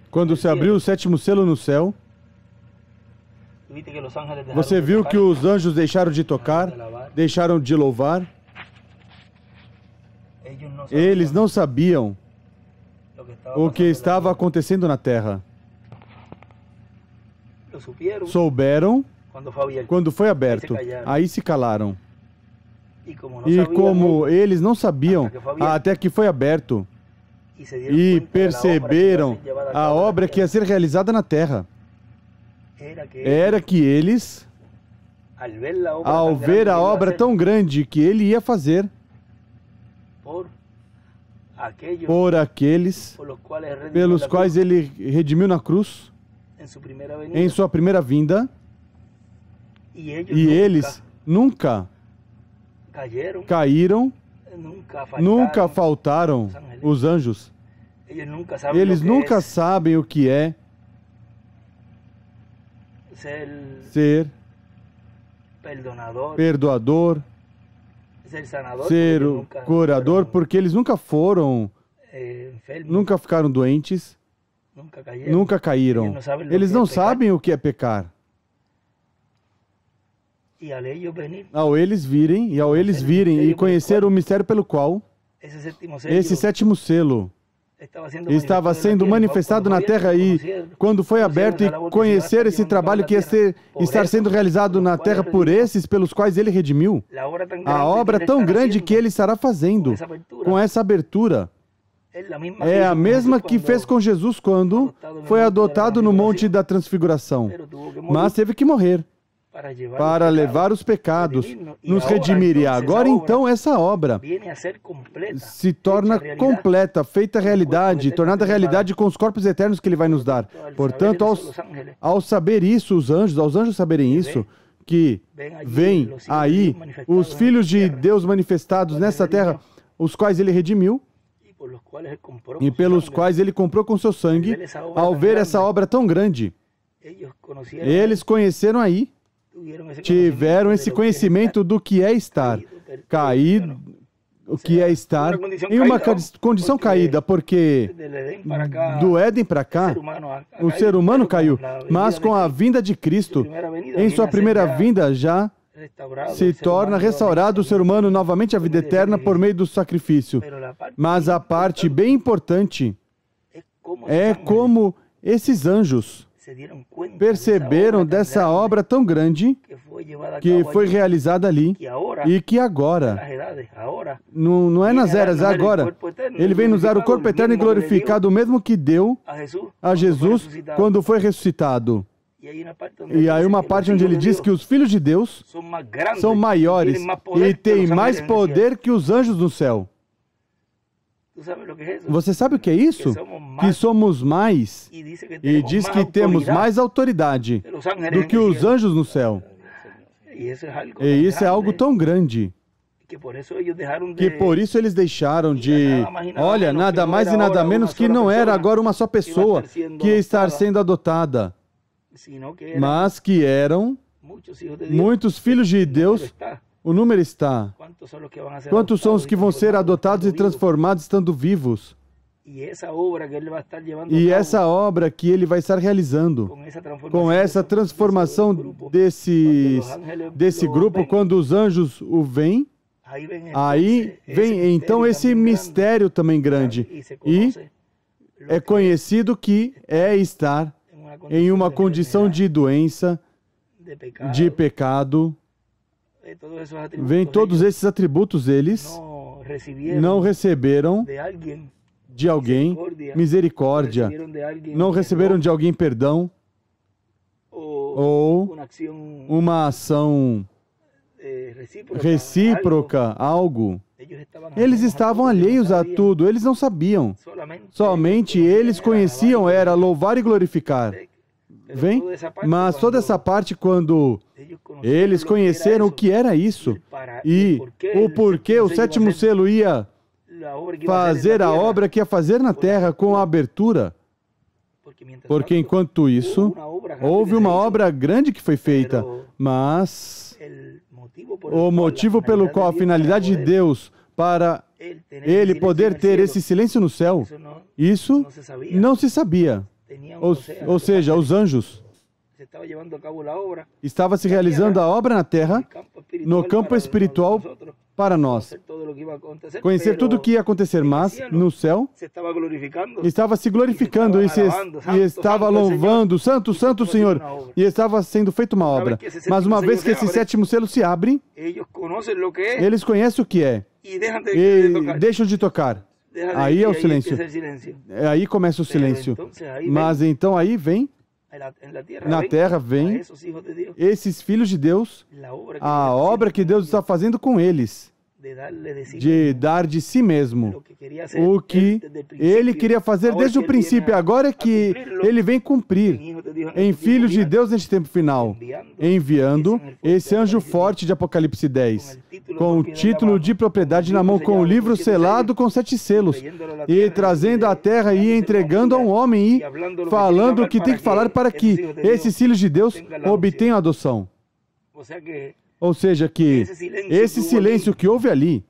Quando se abriu o sétimo selo no céu, você viu que os anjos deixaram de tocar, deixaram de louvar. Eles não sabiam o que estava acontecendo na terra. Souberam quando foi aberto. Aí se calaram. E como eles não sabiam até que foi aberto, e perceberam a obra que ia ser realizada na terra, era que eles, ao ver a obra tão grande que ele ia fazer, por aqueles pelos quais ele redimiu na cruz, em sua primeira vinda, e eles nunca caíram, nunca faltaram os anjos. Eles nunca sabem o que é ser perdoador, ser o curador, porque eles nunca foram, nunca ficaram doentes, nunca caíram. Eles não sabem o que é pecar. Ao eles virem e conhecer o mistério pelo qual esse sétimo selo estava sendo manifestado na terra, e quando foi aberto, e conhecer esse trabalho que ia estar sendo realizado na terra por esses pelos quais ele redimiu, a obra tão grande que ele estará fazendo com essa abertura, é a mesma que fez com Jesus quando foi adotado no Monte da Transfiguração, mas teve que morrer para levar os pecados, nos redimir. E agora então essa obra se torna completa, feita realidade, tornada realidade com os corpos eternos que ele vai nos dar. Portanto, ao saber isso, os anjos, aos anjos saberem isso, que vêm aí os filhos de Deus manifestados nessa terra, os quais ele redimiu, e pelos quais ele comprou com seu sangue, ao ver essa obra tão grande, eles conheceram aí, tiveram esse conhecimento do que é estar caído, o que é estar em uma condição caída, porque do Éden para cá, o ser humano caiu, mas com a vinda de Cristo, em sua primeira vinda já se torna restaurado o ser humano novamente à vida eterna por meio do sacrifício. Mas a parte bem importante é como esses anjos perceberam dessa obra tão grande que foi realizada ali, e que agora, não é nas eras, é agora, ele vem nos dar o corpo eterno e glorificado, o mesmo que deu a Jesus quando foi ressuscitado. E aí uma parte onde ele diz que os filhos de Deus são maiores e têm mais poder que os anjos no céu. Você sabe o que é isso? Que somos mais, e diz que temos mais autoridade do que os anjos no céu. E isso é algo tão grande, que por isso eles deixaram de, olha, nada mais e nada menos que não era agora uma só pessoa que ia estar sendo adotada, mas que eram muitos filhos de Deus. O número está. Quantos são os que vão ser adotados e transformados estando vivos? E essa obra que ele vai estar realizando, com essa transformação desse grupo, quando os anjos o veem, aí vem então esse mistério também grande. E é conhecido que é estar em uma condição de doença, de pecado. Vem todos esses atributos, eles não receberam de alguém misericórdia, não receberam de alguém perdão, ou uma ação recíproca, algo. Eles estavam alheios a tudo, eles não sabiam. Somente eles conheciam era louvar e glorificar. Vem? Mas toda essa parte, quando eles conheceram o que era isso, e o porquê o sétimo selo ia fazer a obra que ia fazer na terra com a abertura, porque enquanto isso, houve uma obra grande que foi feita, mas o motivo pelo qual a finalidade de Deus para ele poder ter esse silêncio no céu. Isso não se sabia. Ou seja, os anjos estavam se realizando a obra na terra, no campo espiritual para nós. Conhecer tudo o que ia acontecer, mas no céu estava se glorificando e estava louvando, Santo, Santo Senhor, e estava sendo feita uma obra. Mas uma vez que esse sétimo selo se abre, eles conhecem o que é e deixam de tocar. Aí é o silêncio. Aí começa o silêncio. Mas então aí vem, na terra vem esses filhos de Deus, a obra que Deus está fazendo com eles, de dar de si mesmo o que ele queria fazer desde o princípio. Agora é que ele vem cumprir em Filhos de Deus neste tempo final, enviando esse anjo forte de Apocalipse 10, com o título de propriedade na mão, com o livro selado com 7 selos, e trazendo à terra e entregando a um homem e falando o que tem que falar para que esses filhos de Deus obtenham a adoção. Ou seja, que esse silêncio que houve ali,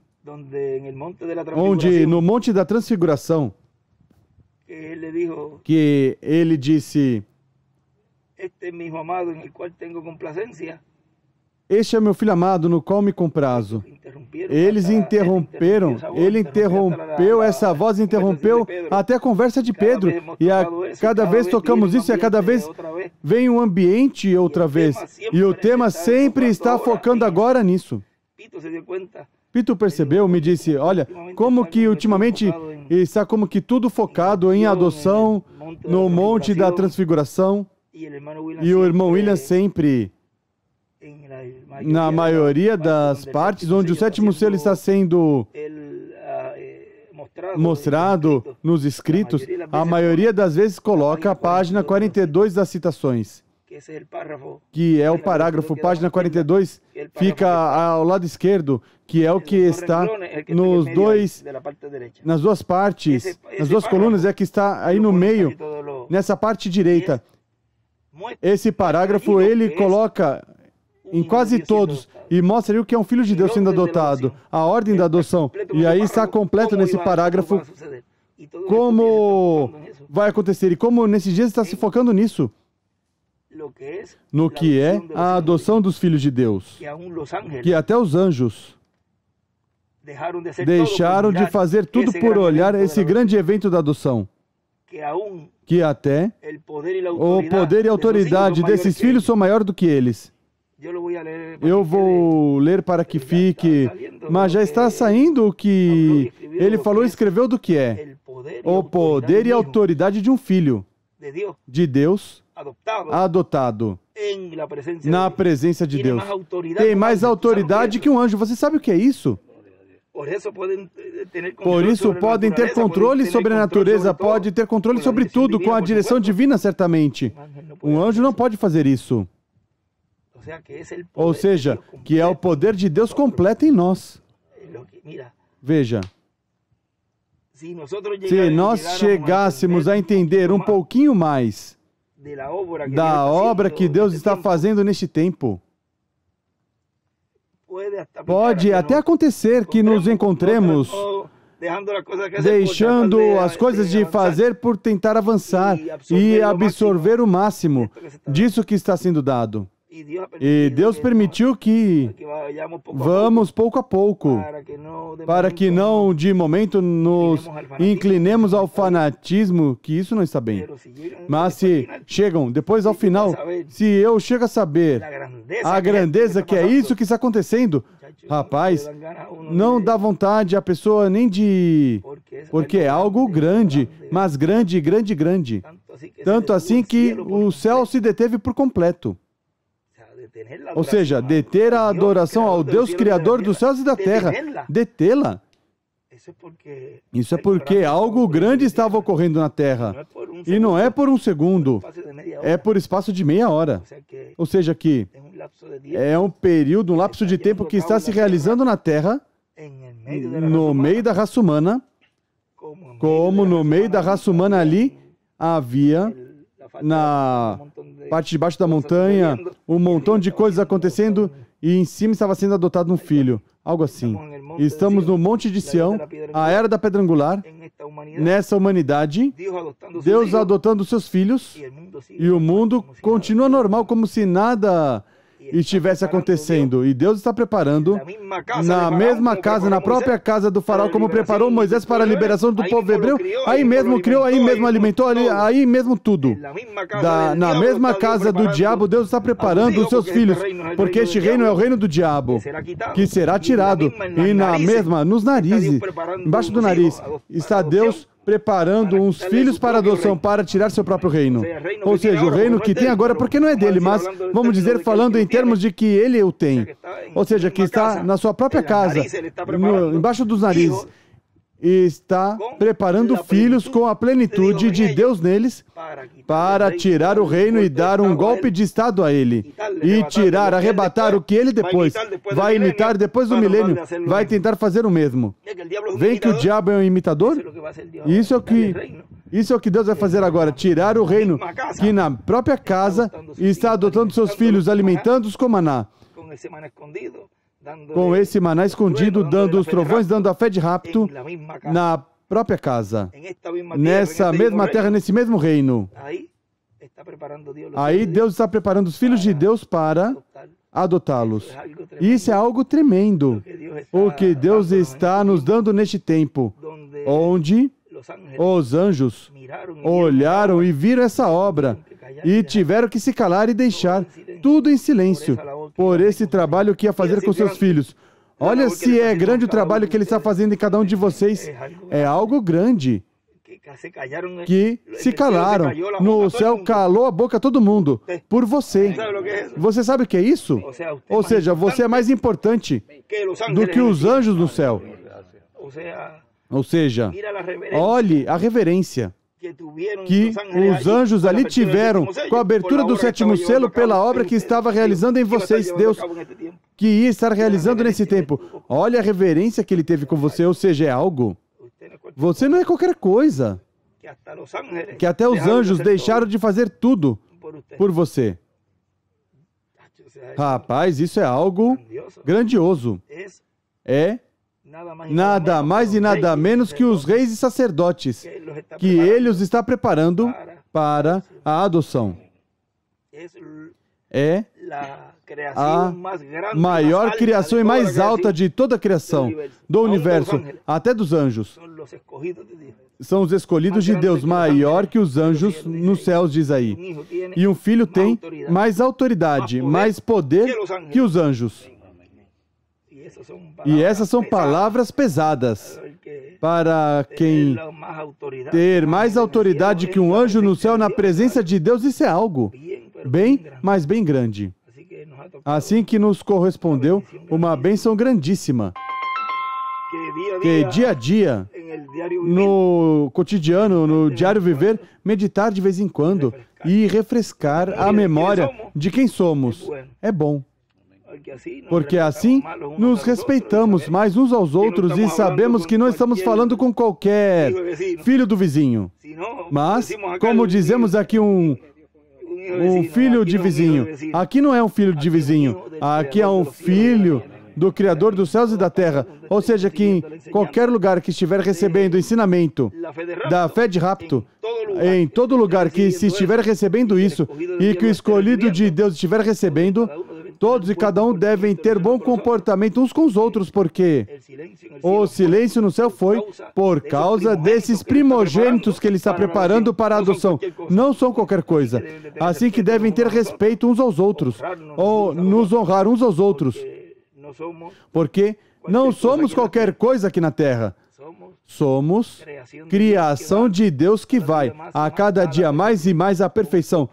onde no Monte da Transfiguração, que ele disse: este é meu filho amado, no qual me comprazo. Eles interromperam, ele interrompeu, essa voz interrompeu até a conversa de Pedro. E cada vez tocamos isso, e a cada vez vem um ambiente outra vez. E o tema sempre está focando agora nisso. Pito percebeu, me disse: olha, como que ultimamente está como que tudo focado em adoção, no Monte da Transfiguração. E o irmão William sempre, na maioria das partes onde o sétimo selo está sendo mostrado nos escritos, a maioria das vezes coloca a página 42 das citações, que é o parágrafo, página 42, fica ao lado esquerdo, que é o que está nas duas partes, nas duas colunas, é que está aí no meio, nessa parte direita. Esse parágrafo ele coloca em quase todos, e mostra aí o que é um filho de Deus sendo adotado, a ordem da adoção. E aí está completo nesse parágrafo como vai acontecer, e como nesses dias está se focando nisso, no que é a adoção dos filhos de Deus, que até os anjos deixaram de fazer tudo por olhar esse grande evento da adoção, que até o poder e a autoridade desses filhos são maior do que eles. Eu vou ler para que fique, mas já está saindo o que ele falou e escreveu do que é o poder e a autoridade de um filho de Deus adotado na presença de Deus. Tem mais autoridade que um anjo. Você sabe o que é isso? Por isso podem ter controle sobre a natureza, pode ter controle sobre tudo com a direção divina, certamente. Um anjo não pode fazer isso. Ou seja, que é o poder de Deus completo em nós. Veja, se nós chegássemos a entender um pouquinho mais da obra que Deus está fazendo neste tempo, pode até acontecer que nos encontremos deixando as coisas de fazer por tentar avançar e absorver o máximo disso que está sendo dado. E Deus permitiu que vamos pouco a pouco, para que não, de momento, nos inclinemos ao fanatismo, que isso não está bem. Mas se chegam, depois ao final, se eu chego a saber a grandeza que é isso que está acontecendo, rapaz, não dá vontade a pessoa nem de... Porque é algo grande, mas grande, grande, grande. Tanto assim que o céu se deteve por completo. Ou seja, deter a adoração ao Deus Criador dos céus e da terra. Detê-la. Isso é porque algo grande estava ocorrendo na terra. E não é por um segundo. É por espaço de meia hora. Ou seja, que é um período, um lapso de tempo que está se realizando na terra, no meio da raça humana, como no meio da raça humana ali havia, na parte de baixo da montanha, um montão de coisas acontecendo, e em cima estava sendo adotado um filho. Algo assim. Estamos no Monte de Sião, a era da pedra angular, nessa humanidade, Deus adotando seus filhos, e o mundo continua normal, como se nada estivesse acontecendo. E Deus está preparando, na mesma casa, na própria casa do faraó, como preparou Moisés para a liberação do povo hebreu, aí mesmo criou, aí mesmo alimentou, aí mesmo tudo. Na mesma casa do diabo, Deus está preparando os seus filhos, porque este reino é o reino do diabo, que será tirado. E na mesma, nos narizes, embaixo do nariz, está Deus preparando uns filhos para adoção, para tirar seu próprio reino. Ou seja, o reino que tem agora, porque não é dele, mas, vamos dizer, falando em termos de que ele o tem. Ou seja, que está na sua própria casa, embaixo dos narizes. E está preparando filhos com a plenitude de Deus neles para tirar o reino e dar um golpe de estado a ele. E tirar, arrebatar o que ele depois vai imitar depois do milênio, vai tentar fazer o mesmo. Vem que o diabo é um imitador? Isso é o que Deus vai fazer agora, tirar o reino que na própria casa está adotando seus filhos, alimentando-os com maná. Com esse maná escondido, dando os trovões, dando a fé de rapto na própria casa, nessa mesma terra, nesse mesmo reino. Aí Deus está preparando os filhos de Deus para adotá-los. Isso é algo tremendo, o que Deus está nos dando neste tempo, onde os anjos olharam e viram essa obra e tiveram que se calar e deixar tudo em silêncio por esse trabalho que ia fazer com seus filhos. Olha se é grande o trabalho que ele está fazendo em cada um de vocês. É algo grande. Que se calaram. No céu calou a boca todo mundo por você. Você sabe o que é isso? Ou seja, você é mais importante do que os anjos no céu. Ou seja, olhe a reverência que os anjos ali tiveram com a abertura do sétimo selo pela obra que estava realizando em vocês, Deus, que ia estar realizando nesse tempo. Olha a reverência que ele teve com você, ou seja, é algo. Você não é qualquer coisa. Que até os anjos deixaram de fazer tudo por você. Rapaz, isso é algo grandioso. É nada mais e nada menos que os reis e sacerdotes, que ele os está preparando para a adoção. É a maior criação e mais alta de toda a criação, do universo, até dos anjos. São os escolhidos de Deus, maior que os anjos nos céus, diz aí. E um filho tem mais autoridade, mais poder que os anjos. E essas são palavras pesadas para quem ter mais autoridade que um anjo no céu na presença de Deus. Isso é algo bem, mas bem grande. Assim que nos correspondeu uma bênção grandíssima, que dia a dia, no cotidiano, no diário viver, meditar de vez em quando e refrescar a memória de quem somos. É bom. Porque assim nos respeitamos mais uns aos outros e sabemos que não estamos falando com qualquer filho do vizinho. Mas, como dizemos aqui, um filho de vizinho. Aqui não é um filho de vizinho. Aqui é um filho do Criador dos céus e da terra. Ou seja, que em qualquer lugar que estiver recebendo ensinamento da fé de rapto, em todo lugar que se estiver recebendo isso e que o escolhido de Deus estiver recebendo, todos e cada um devem ter bom comportamento uns com os outros, porque o silêncio no céu foi por causa desses primogênitos que ele está preparando para a adoção. Não são qualquer coisa. Assim que devem ter respeito uns aos outros, ou nos honrar uns aos outros. Porque não somos qualquer coisa aqui na terra. Somos criação de Deus que vai a cada dia mais e mais à perfeição,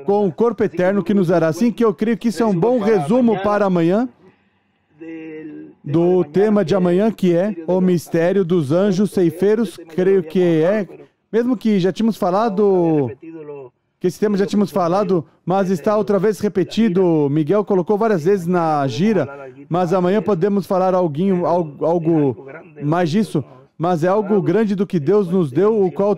com o corpo eterno que nos dará. Assim que eu creio que isso é um bom resumo para amanhã, do tema de amanhã, que é o mistério dos anjos ceifeiros. Creio que é, mesmo que já tínhamos falado, que esse tema já tínhamos falado, mas está outra vez repetido. Miguel colocou várias vezes na gira, mas amanhã podemos falar algo mais disso. Mas é algo grande do que Deus nos deu, o qual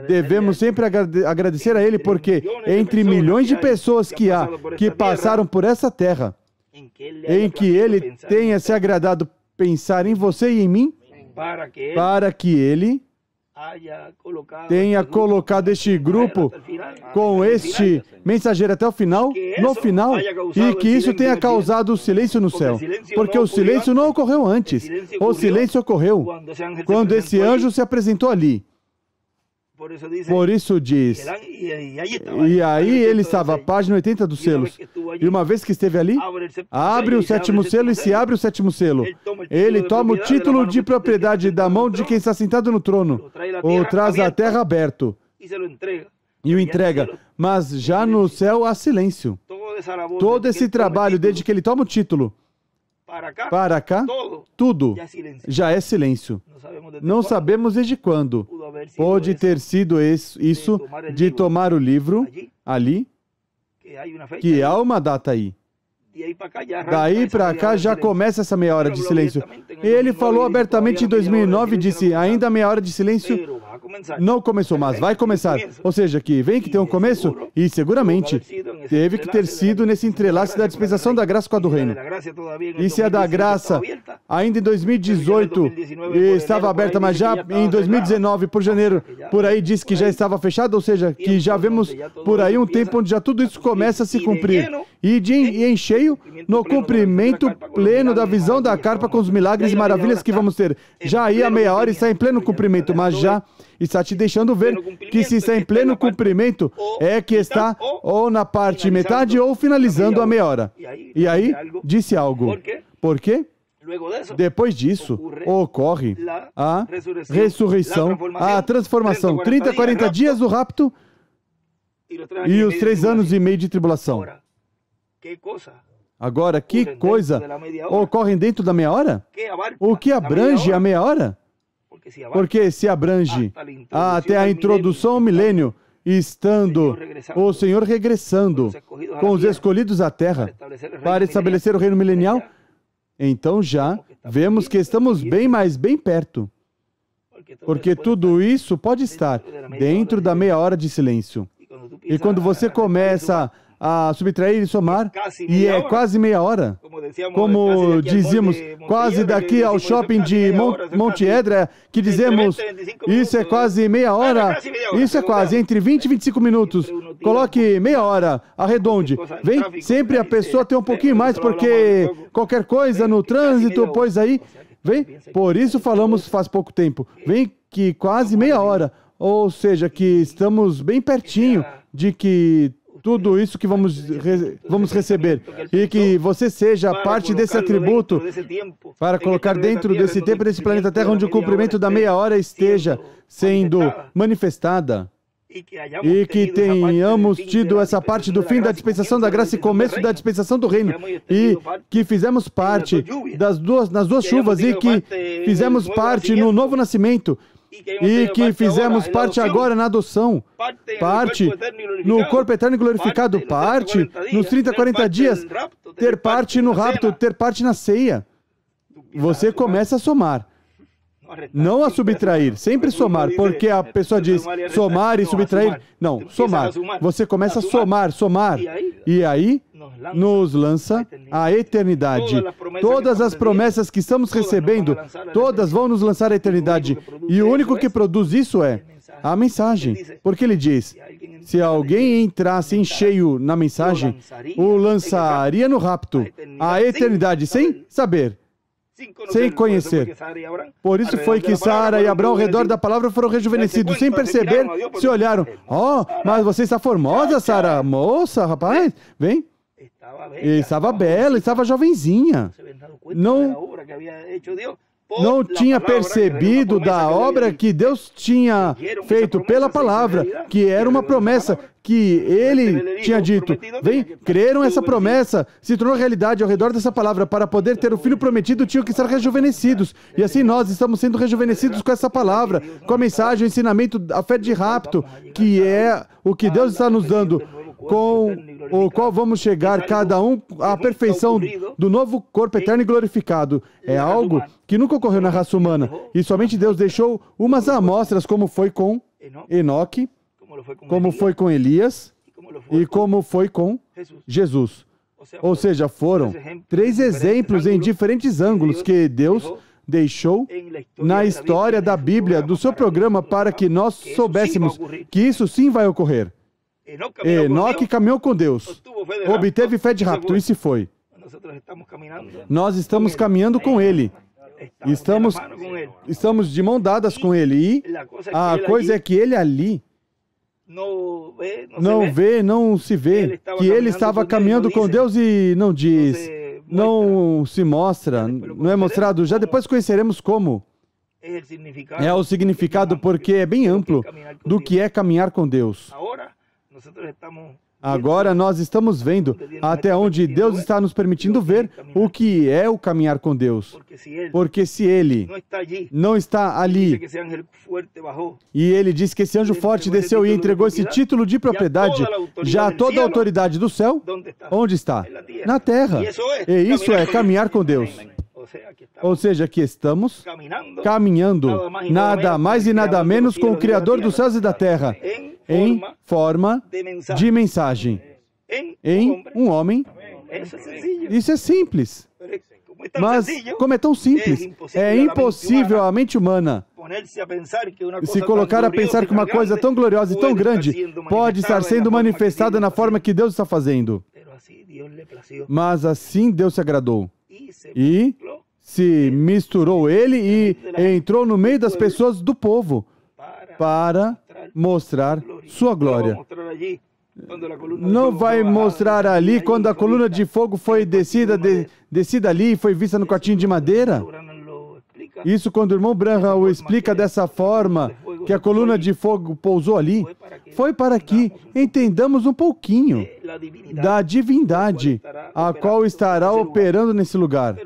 devemos sempre agradecer a Ele, porque entre milhões de pessoas que há, que passaram por essa terra, em que Ele tenha se agradado pensar em você e em mim, para que Ele tenha colocado este grupo com este mensageiro até o final, no final, e que isso tenha causado o silêncio no céu, porque o silêncio não ocorreu antes, o silêncio ocorreu quando esse anjo se apresentou ali. Por isso diz, e aí ele estava, página 80 dos selos, e uma vez que esteve ali, abre o sétimo selo, e se abre o sétimo selo, ele toma o título de propriedade da mão de quem está sentado no trono, ou traz a terra aberto, e o entrega, mas já no céu há silêncio. Todo esse trabalho, desde que ele toma o título, para cá, tudo já é silêncio. Não sabemos desde quando. Pode ter sido isso de tomar o livro ali, que há uma data aí. Daí para cá já começa essa meia hora de silêncio. Ele falou abertamente em 2009 e disse, ainda meia hora de silêncio não começou, mas vai começar. Ou seja, que vem que tem um começo, e seguramente teve que ter sido nesse entrelace da dispensação da graça com a do reino. E se a da graça, ainda em 2018, estava aberta, mas já em 2019, por janeiro, por aí diz que já estava fechada, ou seja, que já vemos por aí um tempo onde já tudo isso começa a se cumprir. E em cheio, no cumprimento pleno da visão da carpa com os milagres e maravilhas que vamos ter. Já aí a meia hora está em pleno cumprimento, mas já está te deixando ver que se está em pleno cumprimento, é que está ou na parte metade ou finalizando a meia hora. E aí, disse algo. Por quê? Depois disso, ocorre a ressurreição, a transformação, 30, 40 dias do rapto e os 3 anos e meio de tribulação. Agora, que coisa ocorre dentro da meia hora? O que abrange a meia hora? Porque se abrange até a introdução ao milênio, estando o Senhor regressando com os escolhidos à terra para estabelecer o reino milenial, então já vemos que estamos bem, mas bem perto. Porque tudo isso pode estar dentro da meia hora de silêncio. E quando você começa a subtrair e somar, e é quase meia hora. Como dizíamos, quase daqui ao shopping de Monte Edra, que dizemos, isso é quase meia hora, isso é quase entre 20 e 25 minutos. Coloque meia hora, arredonde. Vem, sempre a pessoa tem um pouquinho mais, porque qualquer coisa no trânsito, pois aí, vem, por isso falamos faz pouco tempo. Vem que quase meia hora, ou seja, que estamos bem pertinho de que tudo isso que vamos receber, e que você seja parte desse atributo para colocar dentro desse tempo, desse planeta Terra, onde o cumprimento da meia hora esteja sendo manifestada, e que tenhamos tido essa parte do fim da dispensação da graça e começo da dispensação do reino, e que fizemos parte nas duas chuvas, e que fizemos parte no novo nascimento, e que fizemos parte agora na adoção, parte no corpo eterno e glorificado, parte nos 30, 40 dias, ter parte no rapto, ter parte na ceia. Você começa a somar, não a subtrair, sempre somar, porque a pessoa diz somar e subtrair. Não, somar. Você começa a somar, e aí nos lança a eternidade. Todas as promessas que estamos recebendo, todas vão nos lançar a eternidade. E o único que produz isso é a mensagem. Porque ele diz, se alguém entrasse em cheio na mensagem, o lançaria no rapto, a eternidade, sem saber, sem conhecer. Por isso foi que Sara e Abraão, ao redor da palavra, foram rejuvenescidos, sem perceber, se olharam. Oh, mas você está formosa, Sara. Moça, rapaz, vem. E estava bela, estava jovenzinha. Não tinha percebido da obra que Deus tinha feito pela palavra, que era uma promessa que Ele tinha dito. Vem, creram essa promessa, se tornou realidade ao redor dessa palavra. Para poder ter o filho prometido, tinham que estar rejuvenescidos. E assim nós estamos sendo rejuvenescidos com essa palavra, com a mensagem, o ensinamento, a fé de rapto, que é o que Deus está nos dando, com o qual vamos chegar cada um à perfeição do novo corpo eterno e glorificado. É algo que nunca ocorreu na raça humana, e somente Deus deixou umas amostras, como foi com Enoque, como foi com Elias e como foi com Jesus. Ou seja, foram 3 exemplos em diferentes ângulos que Deus deixou na história da Bíblia, do seu programa, para que nós soubéssemos que isso sim vai ocorrer. Enoque caminhou com Deus, obteve fé de rapto e se foi. Nós estamos caminhando com Ele. Estamos de mão dadas com Ele. E a coisa é que Ele ali não se vê que Ele estava caminhando com Deus e não diz, não se mostra, não é mostrado. Já depois conheceremos como. É o significado, porque é bem amplo do que é caminhar com Deus. Agora nós estamos vendo até onde Deus está nos permitindo ver o que é o caminhar com Deus. Porque se Ele não está ali, e Ele disse que esse anjo forte desceu e entregou esse título de propriedade, já toda a autoridade do céu, onde está? Na terra. E isso é caminhar com Deus. Ou seja, que estamos caminhando nada mais e nada menos com o Criador dos céus e da terra, em forma de mensagem, em um homem. Isso é simples. Mas, como é tão simples, é impossível a mente humana se colocar a pensar que uma coisa tão gloriosa e tão grande pode estar sendo manifestada na forma que Deus está fazendo. Mas assim Deus se agradou. E se misturou Ele e entrou no meio das pessoas do povo para mostrar sua glória. Não vai mostrar ali quando a coluna de fogo foi descida ali e foi vista no quartinho de madeira? Isso quando o irmão Branham o explica dessa forma, que a coluna de fogo pousou ali, foi para que entendamos um pouquinho da divindade, a qual estará operando nesse lugar.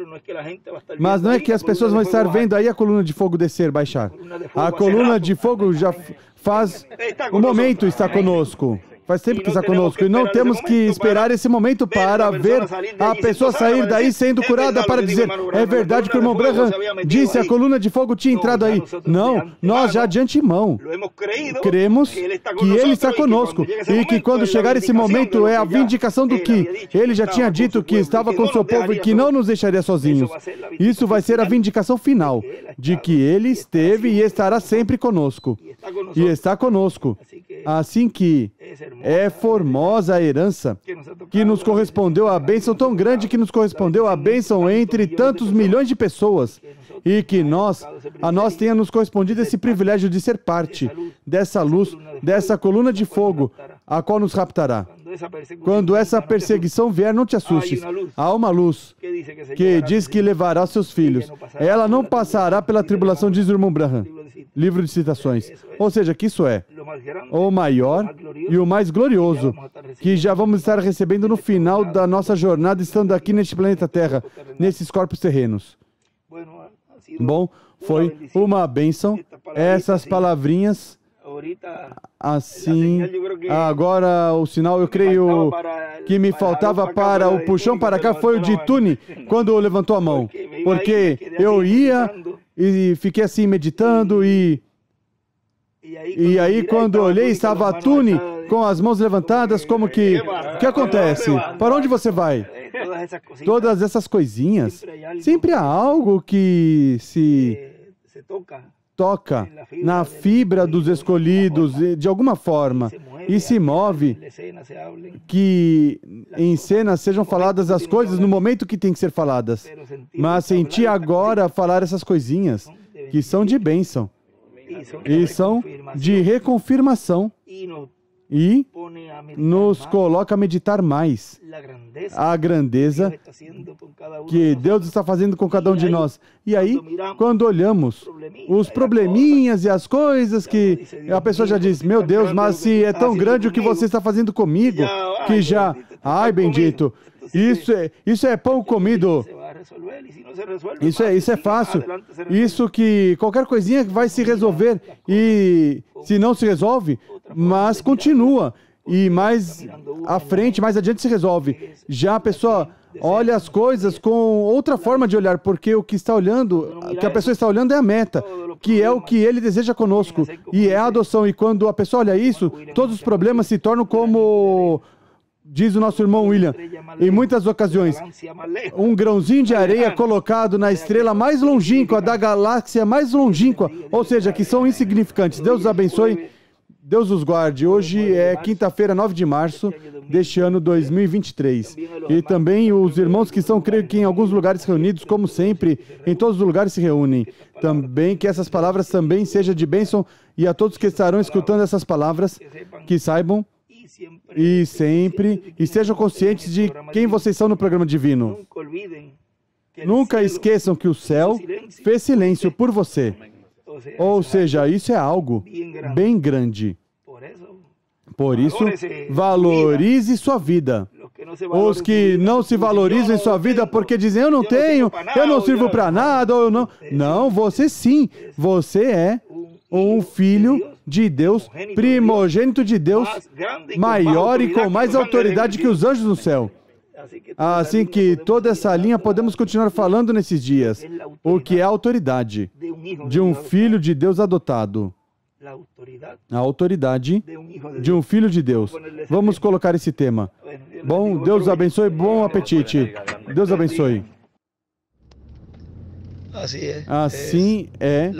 Mas não é que as pessoas vão estar vendo aí a coluna de fogo descer, baixar. A coluna de fogo já faz um momento está conosco. Faz tempo que está conosco e não temos que esperar esse momento para ver a pessoa sair daí sendo curada para dizer, é verdade que o irmão Branham disse a coluna de fogo tinha entrado aí. Não, nós já de antemão cremos que Ele está conosco e que quando chegar esse momento é a vindicação do que Ele já tinha dito que estava com o seu povo e que não nos deixaria sozinhos. Isso vai ser a vindicação final de que Ele esteve e estará sempre conosco. E está conosco. Assim que é formosa a herança que nos correspondeu a bênção tão grande que nos correspondeu a bênção entre tantos milhões de pessoas e que a nós tenha nos correspondido esse privilégio de ser parte dessa luz, dessa coluna de fogo, a qual nos raptará. Quando essa perseguição vier, não te assustes. Há uma luz que diz que levará seus filhos. Ela não passará pela tribulação, diz o irmão Branham. Livro de Citações. Ou seja, que isso é o maior e o mais glorioso que já vamos estar recebendo no final da nossa jornada, estando aqui neste planeta Terra, nesses corpos terrenos. Bom, foi uma bênção. Essas palavrinhas, assim, agora o sinal, eu creio que me faltava para o puxão para cá foi o de Tune, quando levantou a mão. Porque eu ia e fiquei assim meditando e aí quando eu olhei estava a Tune com as mãos levantadas, como que, o que acontece? Para onde você vai? Todas essas coisinhas, sempre há algo que se toca na fibra dos escolhidos de alguma forma e se move que em cena sejam faladas as coisas no momento que tem que ser faladas. Mas senti agora falar essas coisinhas que são de bênção e são de reconfirmação e nos coloca a meditar mais a grandeza que Deus está fazendo com cada um de nós. E aí, quando olhamos os probleminhas e as coisas que a pessoa já diz, meu Deus, mas se é tão grande o que você está fazendo comigo, que já, ai bendito, isso é pão comido. Isso é fácil. Isso que qualquer coisinha vai se resolver e se não se resolve, mas continua. E mais à frente, mais adiante se resolve. Já a pessoa olha as coisas com outra forma de olhar, porque o que está olhando, o que a pessoa está olhando é a meta, que é o que Ele deseja conosco, e é a adoção. E quando a pessoa olha isso, todos os problemas se tornam como diz o nosso irmão William, em muitas ocasiões, um grãozinho de areia colocado na estrela mais longínqua da galáxia mais longínqua, ou seja, que são insignificantes. Deus os abençoe, Deus os guarde. Hoje é quinta-feira, 9 de março deste ano 2023. E também os irmãos que estão, creio que em alguns lugares reunidos, como sempre, em todos os lugares se reúnem. Também que essas palavras também sejam de bênção, e a todos que estarão escutando essas palavras, que saibam e sempre estejam conscientes de quem vocês são no programa divino. Nunca esqueçam que o céu fez silêncio por você. Ou seja, isso é algo bem grande. Por isso, valorize sua vida. Os que não se valorizam em sua vida porque dizem, eu não tenho, eu não sirvo para nada, ou eu não... Não, você sim. Você é um filho de Deus, primogênito de Deus, maior e com mais autoridade que os anjos no céu. Assim que toda essa linha podemos continuar falando nesses dias. O que é a autoridade de um filho de Deus adotado? A autoridade de um filho de Deus. Vamos colocar esse tema. Bom, Deus abençoe, bom apetite. Deus abençoe. Assim é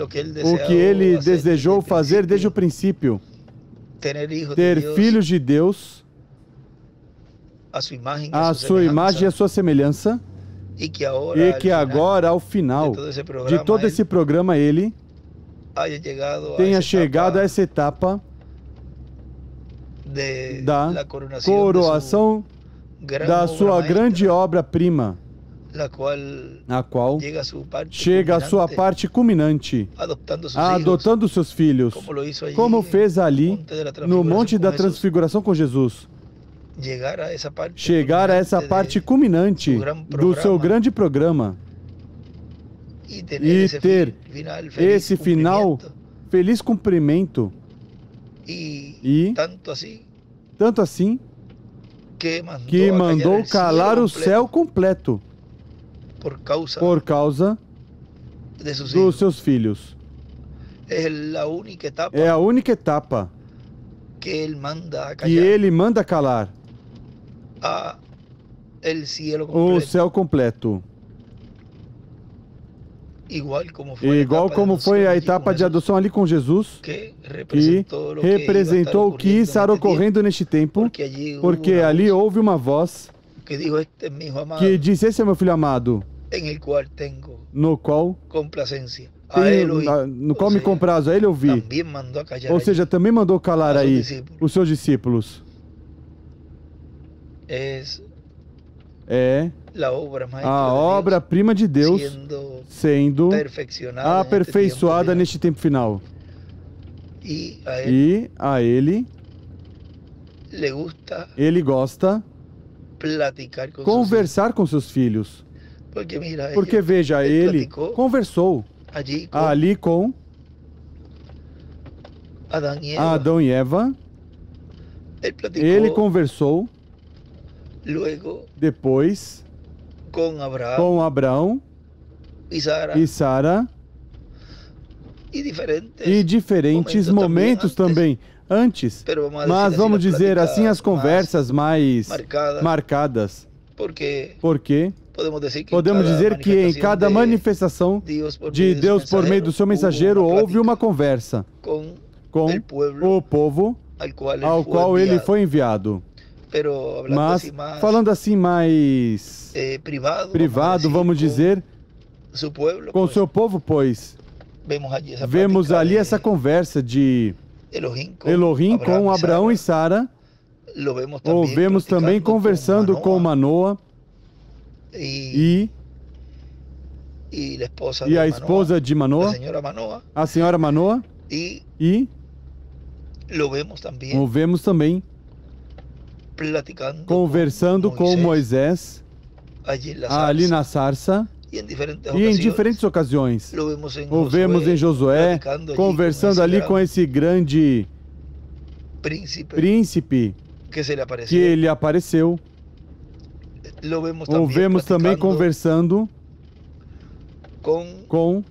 o que ele desejou fazer desde o princípio. Ter filhos de Deus, a sua imagem e a sua semelhança, e que agora, ao final de todo esse programa, ele tenha chegado a essa etapa da coroação da sua grande obra-prima, a qual chega a sua parte culminante, adotando seus filhos, como fez ali no Monte da Transfiguração com Jesus. Chegar a essa parte culminante do seu grande programa e ter esse final feliz cumprimento, e tanto assim que mandou calar o céu completo por causa dos seus filhos. É a única etapa que ele manda calar o céu completo. Igual como foi a etapa de adoção ali com Jesus, que representou o que estará ocorrendo neste tempo, porque ali houve uma voz que disse, esse é meu filho amado, no qual me comprazo, a ele ouvi. Ou seja, também mandou calar aí os seus discípulos. É a obra-prima de Deus sendo aperfeiçoada neste tempo final. E a ele gosta conversar com seus filhos. Porque veja, ele conversou ali com Adão e Eva. Ele conversou depois com Abraão e Sara, e diferentes momentos também antes, mas vamos dizer assim, as conversas mais marcadas. Porque podemos dizer que em cada manifestação de Deus por meio do seu mensageiro houve uma conversa com o povo ao qual ele foi enviado. Mas, falando assim mais privado, vamos dizer, com o seu povo, pois, vemos ali essa conversa de Elohim com Abraão e Sara, ou vemos também conversando com Manoa e a esposa de Manoa, a senhora Manoa, e o vemos também conversando com Moisés ali na sarça, e em diferentes ocasiões. O vemos em Josué conversando ali com esse grande príncipe que ele apareceu. O vemos também conversando com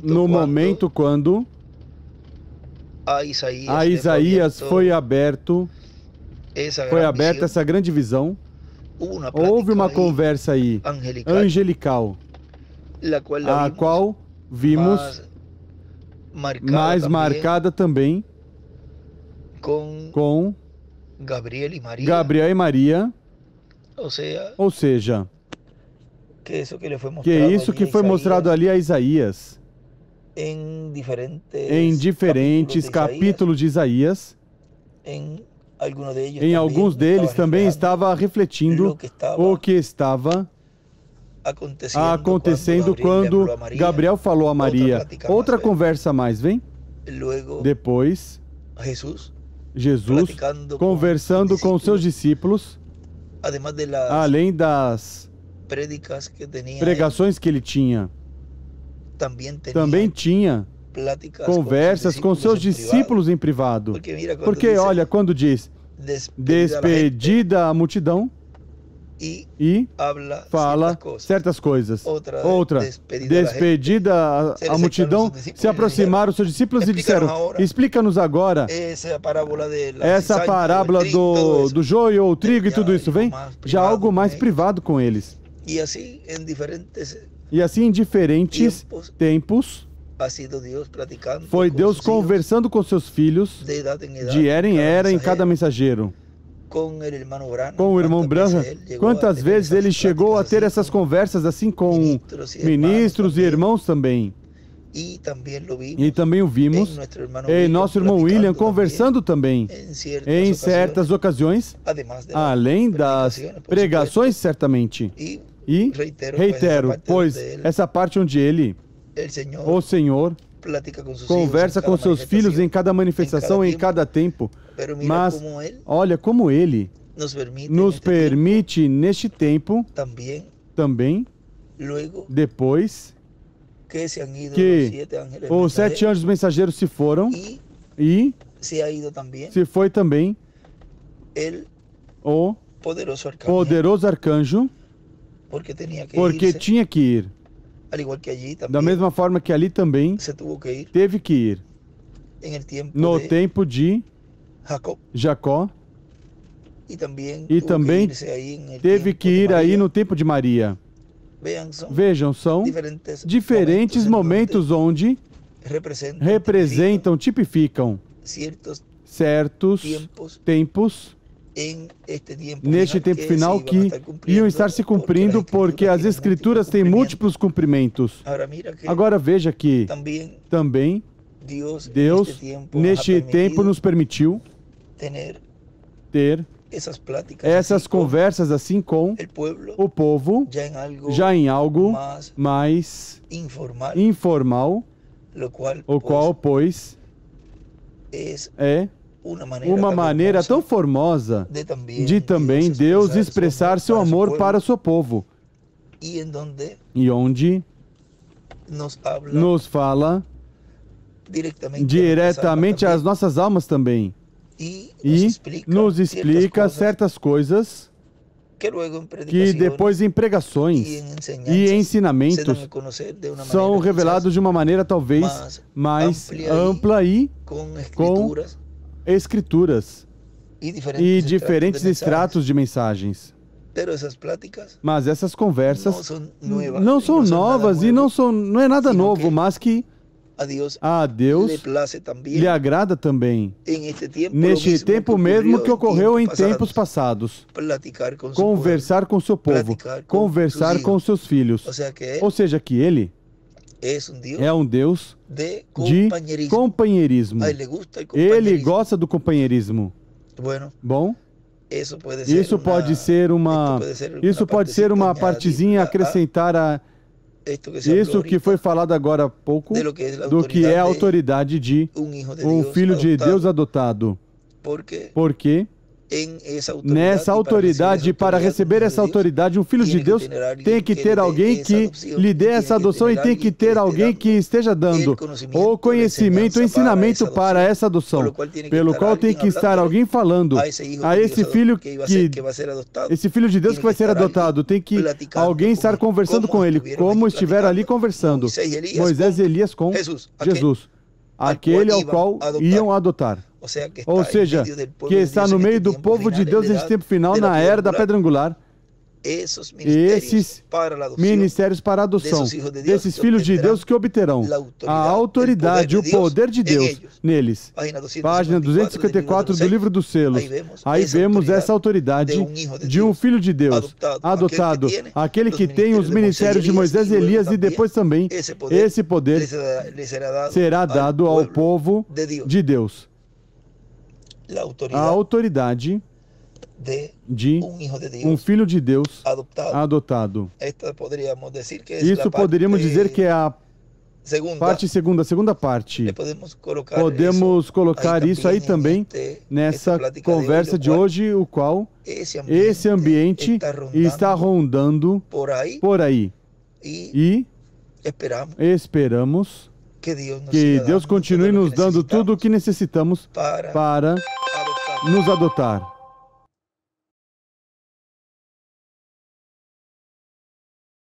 no momento quando a Isaías foi aberta essa grande visão. Houve uma conversa aí, angelical, a qual vimos mais marcada também com Gabriel e Maria. Ou seja, que isso que foi mostrado ali a Isaías, em diferentes capítulos de Isaías, em alguns deles também estava refletindo o que estava acontecendo quando Gabriel falou a Maria. Outra conversa mais, vem? Depois, Jesus conversando com seus discípulos, além das pregações que ele tinha, também tinha conversas com seus discípulos em privado. Porque, olha, quando diz despedida a multidão e fala certas coisas. Outra, despedida a multidão, se aproximaram os seus discípulos e disseram: explica-nos agora essa parábola do joio ou trigo e tudo isso, vem? Já algo mais privado com eles. E assim, em diferentes tempos, foi Deus conversando com seus filhos de era em era em cada mensageiro. Com o irmão Branham, quantas vezes ele chegou a ter essas conversas assim com ministros e irmãos também. E também o vimos em nosso irmão William conversando também em certas ocasiões, além das pregações certamente. E reitero, pois essa parte onde ele, o Senhor, conversa com seus filhos em cada manifestação, em cada tempo. Mas olha como ele nos permite neste tempo também, depois que os 7 anjos mensageiros se foram e se foi também o poderoso arcanjo, porque tinha que ir. Da mesma forma que ali também teve que ir. No tempo de Jacó. E também teve que ir aí no tempo de Maria. Vejam, são diferentes momentos onde representam, tipificam certos tempos neste tempo final que iam estar se cumprindo, porque as Escrituras têm múltiplos cumprimentos. Agora veja que também Deus, neste tempo, nos permitiu ter essas conversas assim com o povo, já em algo mais informal, o qual, pois, é uma maneira tão formosa de também Deus expressar seu amor para o seu povo. E onde nos fala diretamente às nossas almas também. E nos explica certas coisas que depois em pregações e ensinamentos são revelados de uma maneira talvez mais ampla e com escrituras e diferentes extratos de mensagens. Mas essas conversas não são novas e não é nada novo, mas que a Deus lhe agrada também, neste tempo mesmo que ocorreu em tempos passados, conversar com seu povo, conversar com seus filhos. Ou seja, que Ele é um Deus de companheirismo. Ele gosta do companheirismo. Bom, isso pode ser uma partezinha a acrescentar a isso que foi falado agora há pouco, do que é a autoridade de um filho de Deus adotado. Porque nessa autoridade, para receber essa autoridade, um filho de Deus tem que ter alguém que lhe dê essa adoção e tem que ter alguém que esteja dando o conhecimento, o ensinamento para essa adoção, pelo qual tem que estar alguém falando a esse filho de Deus que vai ser adotado, tem que alguém estar conversando com ele, como estiver ali conversando Moisés e Elias com Jesus. aquele ao qual iam adotar. Ou seja, que está no meio do povo de Deus nesse tempo final, na era da pedra angular, esses ministérios para a adoção desses filhos de Deus que obterão a autoridade, o poder de Deus neles. Página 254 do livro dos selos. Aí vemos essa autoridade de um filho de Deus adotado, aquele que tem os ministérios de Moisés e Elias, e depois também esse poder será dado ao povo de Deus. A autoridade de um filho de Deus adotado. Isso poderíamos dizer que é a segunda parte. Podemos colocar isso aí também nessa conversa de hoje, o qual esse ambiente está rondando por aí. E esperamos que Deus continue nos dando tudo o que necessitamos para nos adotar.